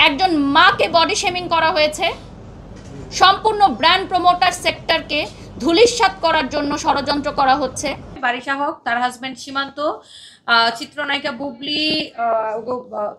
একজন মাকে body shaming করা হয়েছে, সম্পূর্ণ ব্র্যান্ড প্রমোটার সেক্টরকে ধূলিসাৎ করার জন্য ষড়যন্ত্র করা হচ্ছে। বারিশা হক, তার হাজবেন্ড সীমান্ত, চিত্রনায়িকা বুবলি,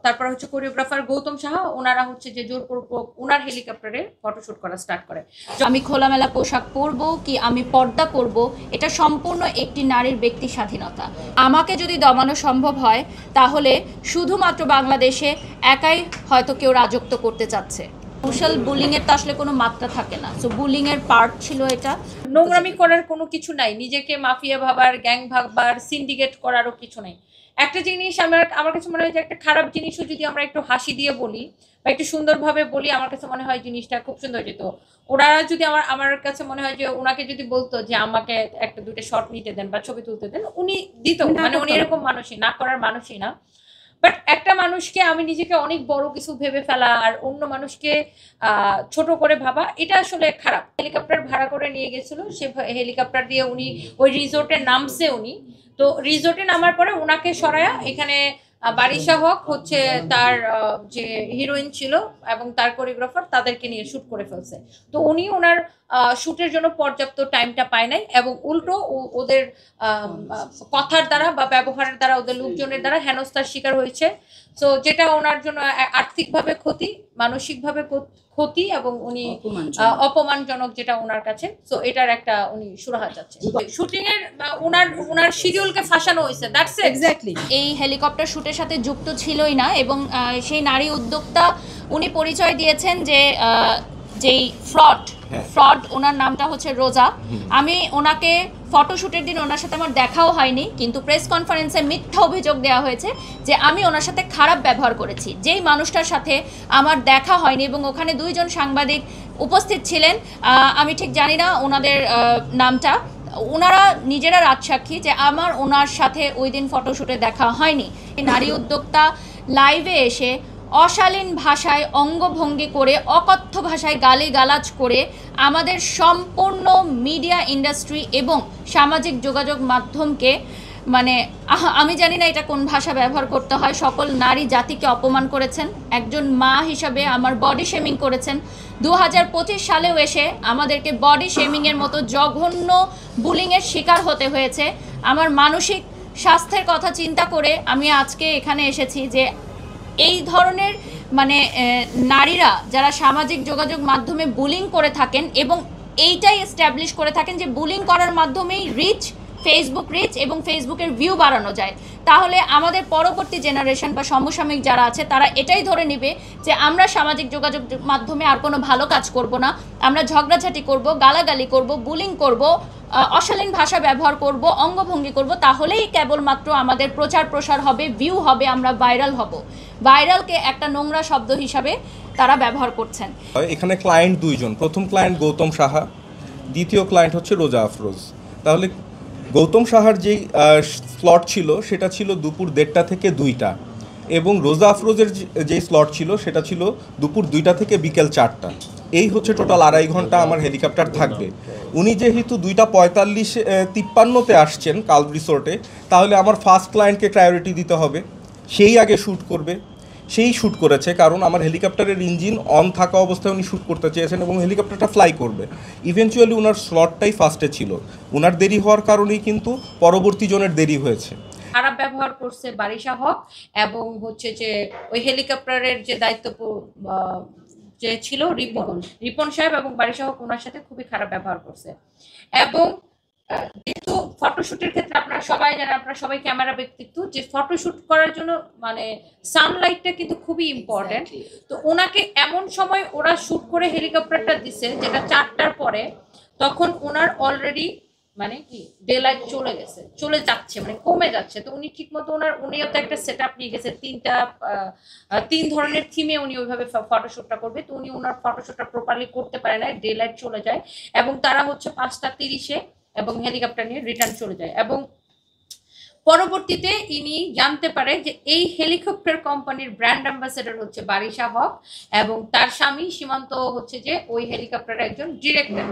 তারপর হচ্ছে কোরিওগ্রাফার গৌতম সাহা, ওনারা হচ্ছে যে জোরপূর্বক ওনার হেলিকপ্টারে ফটোশুট করা স্টার্ট করে। আমি খোলামেলা পোশাক পরব কি আমি পর্দা করব, এটা সম্পূর্ণ একটি নারীর ব্যক্তি স্বাধীনতা। আমাকে যদি দমানো সম্ভব হয় তাহলে শুধুমাত্র বাংলাদেশে একাই হয়তো কেউ রাজত্ব করতে চাচ্ছে। সোশ্যাল বুলিংয়ের তো আসলে কোনো মাত্রা থাকে না, সো বুলিংয়ের পার্ট ছিল এটা। নোংরামি করার কোনো কিছু নাই, নিজেকে মাফিয়া ভাবার, গ্যাং ভাববার, সিন্ডিকেট করারও কিছু নাই। একটা জিনিস আমার কাছে মনে হয় যে একটা খারাপ জিনিসও যদি আমরা একটু হাসি দিয়ে বলি বা একটু সুন্দরভাবে বলি, আমার কাছে মনে হয় জিনিসটা খুব সুন্দর যেত। ওরা যদি আমার কাছে মনে হয় যে ওনাকে যদি বলতো যে আমাকে একটা দুইটা শট নিতে দেন বা ছবি তুলতে দেন, উনি দিত। মানে উনি এরকম মানুষই না, করার মানুষই না। বাট একটা মানুষকে আমি নিজেকে অনেক বড় কিছু ভেবে ফেলা আর অন্য মানুষকে ছোট করে ভাবা, এটা আসলে খারাপ। হেলিকপ্টার ভাড়া করে নিয়ে গেছিল, সে হেলিকপ্টার দিয়ে উনি ওই রিসোর্টে নামছে। উনি তো রিসোর্টে নামার পরে ওনাকে সরায়া এখানে বারিশা হক হচ্ছে তার যে হিরোইন ছিল এবং তার কোরিওগ্রাফার, তাদেরকে নিয়ে শুট করে ফেলছে। তো উনি ওনার শুটের জন্য পর্যাপ্ত টাইমটা পায় নাই এবং উল্টো ওদের কথার দ্বারা বা ব্যবহারের দ্বারা, ওদের লোকজনের দ্বারা হেনস্থার শিকার হয়েছে। সো যেটা ওনার জন্য আর্থিকভাবে ক্ষতি, মানসিকভাবে ক্ষতি এবং উনি অপমানজনক যেটা ওনার কাছে। সো এটার একটা উনি সুরাহা চাচ্ছে। শুটিং এর ওনার শিডিউলকে ফাঁসানো হয়েছে, দ্যাটস এক্স্যাক্টলি। এই হেলিকপ্টার শুটের সাথে যুক্ত ছিলই না এবং সেই নারী উদ্যোক্তা উনি পরিচয় দিয়েছেন যে যেই ফ্রড ওনার নামটা হচ্ছে রোজা। আমি ওনাকে ফটোশুটের দিন ওনার সাথে আমার দেখাও হয়নি, কিন্তু প্রেস কনফারেন্সে মিথ্যা অভিযোগ দেওয়া হয়েছে যে আমি ওনার সাথে খারাপ ব্যবহার করেছি। যেই মানুষটার সাথে আমার দেখা হয়নি এবং ওখানে দুইজন সাংবাদিক উপস্থিত ছিলেন, আমি ঠিক জানি না ওনাদের নামটা, ওনারা নিজেরা রাজসাক্ষী যে আমার ওনার সাথে ওই দিন ফটোশুটে দেখা হয়নি। নারী উদ্যোক্তা লাইভে এসে অশালীন ভাষায় অঙ্গভঙ্গি করে, অকথ্য ভাষায় গালিগালাজ করে আমাদের সম্পূর্ণ মিডিয়া ইন্ডাস্ট্রি এবং সামাজিক যোগাযোগ মাধ্যমকে, মানে আমি জানি না এটা কোন ভাষা ব্যবহার করতে হয়, সকল নারী জাতিকে অপমান করেছেন। একজন মা হিসাবে আমার বডি শেমিং করেছেন। 2025 সালেও এসে আমাদেরকে বডি শেমিংয়ের মতো জঘন্য বুলিংয়ের শিকার হতে হয়েছে। আমার মানসিক স্বাস্থ্যের কথা চিন্তা করে আমি আজকে এখানে এসেছি যে এই ধরনের মানে নারীরা যারা সামাজিক যোগাযোগ মাধ্যমে বুলিং করে থাকেন এবং এইটাই এস্টাবলিশ করে থাকেন যে বুলিং করার মাধ্যমেই ফেসবুক রিচ এবং ফেসবুকের ভিউ বাড়ানো যায়, তাহলে আমাদের পরবর্তী জেনারেশন বা সমসাময়িক যারা আছে তারা এটাই ধরে নেবে যে আমরা সামাজিক যোগাযোগ মাধ্যমে আর কোনো ভালো কাজ করব না, আমরা ঝগড়াঝাটি করব, গালাগালি করব, বুলিং করব, অশালীন ভাষা ব্যবহার করব, অঙ্গভঙ্গি করব, তাহলেই কেবলমাত্র আমাদের প্রচার প্রসার হবে, ভিউ হবে, আমরা ভাইরাল হব। ভাইরালকে একটা নোংরা শব্দ হিসাবে তারা ব্যবহার করছেন। এখানে ক্লায়েন্ট দুইজন, প্রথম ক্লায়েন্ট গৌতম সাহা, দ্বিতীয় ক্লায়েন্ট হচ্ছে রোজা আফরোজ। তাহলে গৌতম সাহার যেই স্লট ছিল সেটা ছিল দুপুর 1:30 থেকে 2টা এবং রোজা আফরোজের যেই স্লট ছিল সেটা ছিল দুপুর 2টা থেকে বিকেল 4টা। এই হচ্ছে টোটাল 2.5 ঘন্টা আমার হেলিকপ্টার থাকবে। উনি যেহেতু 2:45-53 আসছেন কাল রিসোর্টে, তাহলে আমার ফার্স্ট ক্লায়েন্টকে প্রায়োরিটি দিতে হবে, সেই আগে শ্যুট করবে। সেই শ্যুট করেছে কারণ আমার হেলিকপ্টারের ইঞ্জিন অন থাকা অবস্থায় উনি শ্যুট করতে চেয়েছেন এবং হেলিকপ্টারটা ফ্লাই করবে। ইভেনচুয়ালি ওনার স্লটটাই ফার্স্টে ছিল, ওনার দেরি হওয়ার কারণেই কিন্তু পরবর্তী জনের দেরি হয়েছে। খারাপ ব্যবহার করছে বারিশা হক এবং হচ্ছে যে ওই হেলিকপ্টারের যে দায়িত্ব যে ছিল রিপন সাহেব এবং বারিশা হক, ওনার সাথে খুবই খারাপ ব্যবহার করছে। এবং যেহেতু ফটোশুটের ক্ষেত্রে আপনারা সবাই জানেন, আপনারা সবাই ক্যামেরা ব্যক্তিত্ব, যে ফটোশুট করার জন্য মানে সানলাইটটা কিন্তু খুবই ইম্পর্টেন্ট। তো ওনাকে এমন সময় ওরা শুট করে হেলিকপ্টারটা দিছে যেটা 4টার পরে, তখন ওনার অলরেডি মানে কি ডে লাইট চলে যাচ্ছে, মানে কমে যাচ্ছে। তো উনি ঠিক মতো উনিও তো একটা সেট আপ নিয়ে গেছে, 3 ধরনের থিমে উনি ওইভাবে ফটোশুটটা করবে। তো উনি ওনার ফটোশুটটা প্রপারলি করতে পারে না, ডে লাইট চলে যায় এবং তারা হচ্ছে 5:30 এবং হেলিকপ্টার নিয়ে রিটার্ন চলে যায়। এবং পরবর্তীতে ইনি জানতে পারে যে এই হেলিকপ্টার কোম্পানির ব্র্যান্ড অ্যাম্বাসেডর হচ্ছে বারিশা হক এবং তার স্বামী সীমান্ত হচ্ছে যে ওই হেলিকপ্টারের একজন ডিরেক্টর।